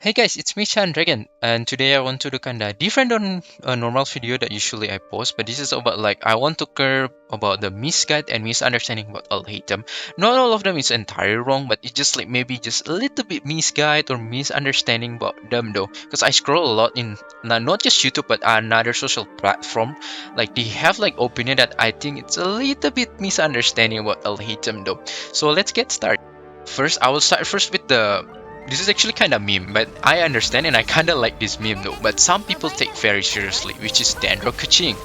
Hey guys, it's me Chan Dragon, and today I want to do kinda different on a normal video that usually I post, but this is about like I want to curb about the misguide and misunderstanding about Alhaitham. Not all of them is entirely wrong, but it's just like maybe just a little bit misguide or misunderstanding about them though. Because I scroll a lot in not just YouTube but another social platform, like they have like opinion that I think it's a little bit misunderstanding about Alhaitham though. So let's get started. First, I will start first with the this is actually kind of meme, but I understand and I kind of like this meme though. But some people take very seriously, which is Dendro Keqing.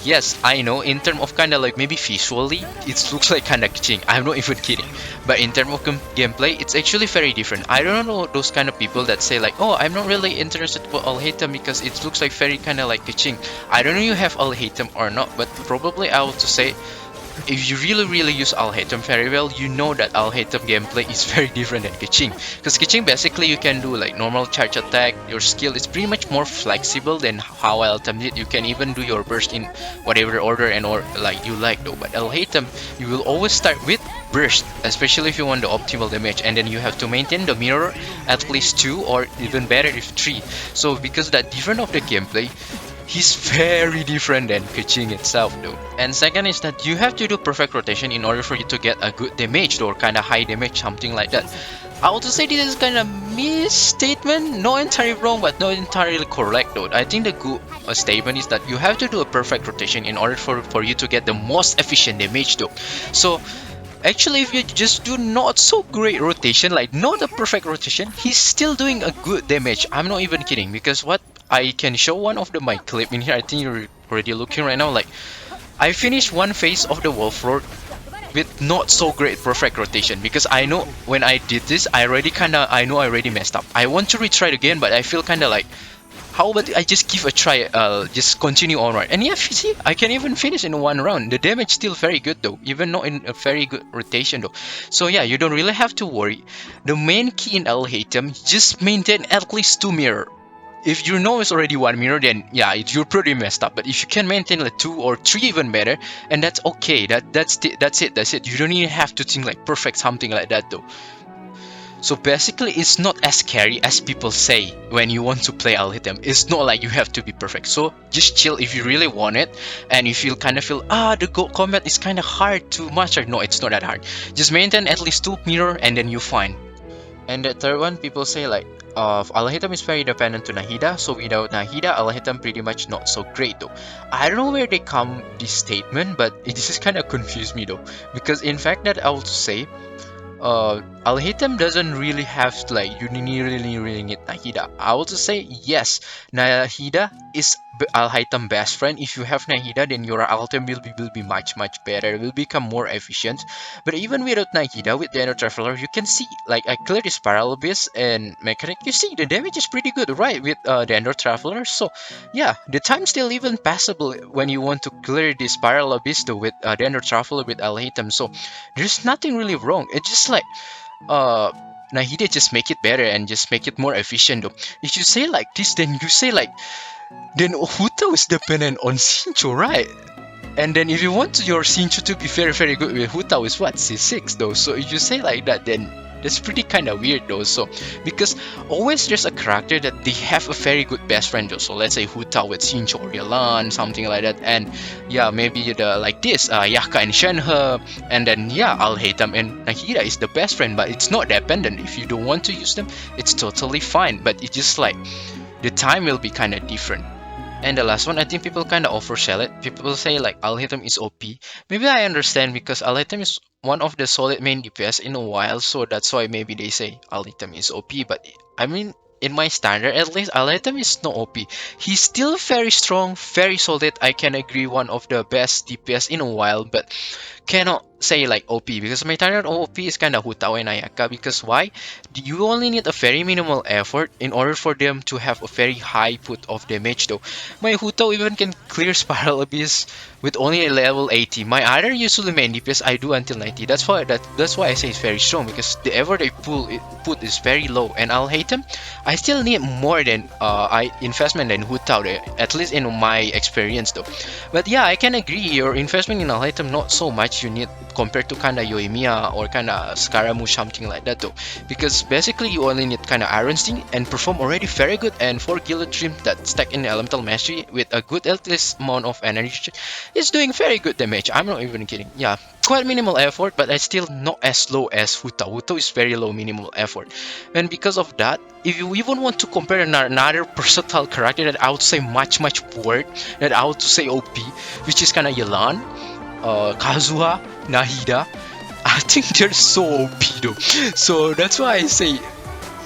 Yes, I know in terms of kind of like maybe visually, it looks like kind of Keqing. I'm not even kidding. But in terms of gameplay, it's actually very different. I don't know those kind of people that say like, oh, I'm not really interested for Alhaitham because it looks like very kind of like Keqing. I don't know if you have Alhaitham or not, but probably I would to say if you really use Alhaitham very well, you know that Alhaitham gameplay is very different than Keqing. Because Keqing basically you can do like normal charge attack, your skill is pretty much more flexible than how Alhaitham did. You can even do your burst in whatever order and or like you like though. But Alhaitham, you will always start with burst, especially if you want the optimal damage, and then you have to maintain the mirror at least 2 or even better if 3. So because that different of the gameplay, he's very different than Keqing itself though. And second is that you have to do perfect rotation in order for you to get a good damage or kinda high damage, something like that. I would say this is kinda misstatement, not entirely wrong but not entirely correct though. I think the good statement is that you have to do a perfect rotation in order for you to get the most efficient damage though. So actually, if you just do not so great rotation, like not a perfect rotation, he's still doing a good damage. I'm not even kidding, because what I can show one of my clip in here. I think you're already looking right now. Like I finished one phase of the Wolf Lord with not so great perfect rotation, because I know when I did this, I know I already messed up. I want to retry it again, but I feel kinda like, how about I just give a try, just continue on, right? And yeah, see, I can even finish in one round. The damage still very good though, even not in a very good rotation though. So yeah, you don't really have to worry. The main key in Alhaitham, just maintain at least 2 mirror. If you know it's already 1 mirror, then yeah, you're pretty messed up. But if you can maintain like 2 or 3 even better, and that's okay. That's it. You don't even have to think like perfect something like that though. So basically, it's not as scary as people say when you want to play Alhaitham. It's not like you have to be perfect. So just chill if you really want it, and if you kind of feel the combat is kind of hard to master. No, it's not that hard. Just maintain at least 2 mirror, and then you're fine. And the third one, people say like, Alhaitham is very dependent to Nahida, so without Nahida, Alhaitham pretty much not so great though. I don't know where they come this statement, but this is kind of confused me though, because in fact that I would say Alhaitham doesn't really have like you really need Nahida. I would say yes, Nahida is Alhaitham best friend. If you have Nahida, then your Alhaitham will be much better. Will become more efficient. But even without Nahida, with the Ender Traveler, you can see like I clear this Spiral Abyss and mechanic. You see the damage is pretty good, right? With the Ender Traveler. So yeah, the time still even passable when you want to clear this Spiral Abyss though with the Ender Traveler with Alhaitham. So there's nothing really wrong. It's just like uh Nahida just make it better and just make it more efficient though. If you say like this, then you say like, then Huta is dependent on Shincho, right? And then if you want your Shincho to be very good with Huta is what, C6 though. So if you say like that, then that's pretty kind of weird though. So because always there's a character that they have a very good best friend though. So let's say Huta with Shincho or Yalan, something like that. And yeah, maybe the like this Yaka and Shenhe, and then yeah, Alhaitham and Nahida is the best friend, but it's not dependent. If you don't want to use them, it's totally fine. But it's just like the time will be kind of different. And the last one, I think people kind of oversell it. People say like Alhaitham is OP. Maybe I understand, because Alhaitham is one of the solid main DPS in a while, so that's why maybe they say Alhaitham is OP. But I mean, in my standard at least, Alhaitham is not OP. He's still very strong, very solid. I can agree, one of the best DPS in a while, but cannot say like OP, because my standard OP is kind of Hutao and Ayaka. Because why? You only need a very minimal effort in order for them to have a very high put of damage though. My Hutao even can clear Spiral Abyss with only a level 80. My other usually main DPS I do until 90. That's why I say it's very strong, because the effort they put is very low. And Alhaitham, I still need more than investment than Hutao there, at least in my experience though. But yeah, I can agree, your investment in Alhaitham not so much. items you need compared to kinda Yoimiya or kinda Scaramouche, something like that though. Because basically you only need kinda Iron Sting and perform already very good, and for Gilded Dream that stack in Elemental Mastery with a good at least amount of energy is doing very good damage. I'm not even kidding. Yeah, quite minimal effort, but I still not as low as Huta. Huta is very low minimal effort. And because of that, if you even want to compare another versatile character that I would say much worse, that I would say OP, which is kinda Yelan, Kazuha, Nahida, I think they're so OP though. So that's why I say,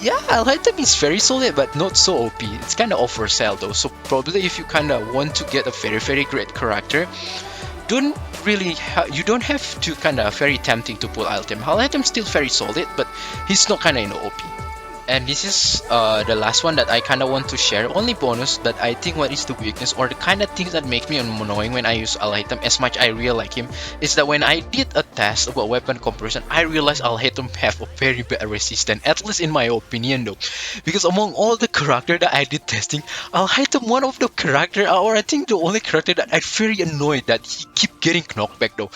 yeah, Alhaitham is very solid, but not so OP. It's kind of oversell though. So probably if you kind of want to get a very great character, don't really you don't have to kind of very tempting to pull Alhaitham. Alhaitham's still very solid, but he's not kind of OP. And this is the last one that I kind of want to share. Only bonus, but I think what is the weakness or the kind of things that make me annoying when I use Alhaitham as much I really like him is that when I did a test about weapon comparison, I realized Alhaitham have a very bad resistance, at least in my opinion though. Because among all the character that I did testing, Alhaitham one of the character, or I think the only character that I'm very annoyed that he keep getting knockback though.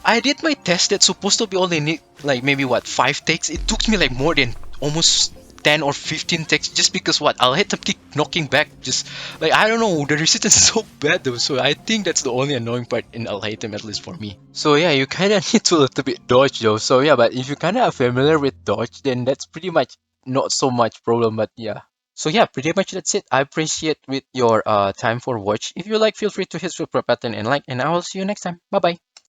I did my test that's supposed to be only need like maybe what 5 takes. It took me like more than almost 10 or 15 takes just because what I'll hit them keep knocking back, just like I don't know, the resistance is so bad though. So I think that's the only annoying part in Alhaitham, at least for me. So yeah, you kind of need to a little bit dodge though. So yeah, but if you kind of are familiar with dodge, then that's pretty much not so much problem. But yeah, so yeah, pretty much that's it. I appreciate with your time for watch. If you like, feel free to hit subscribe button and like, and I will see you next time. Bye bye.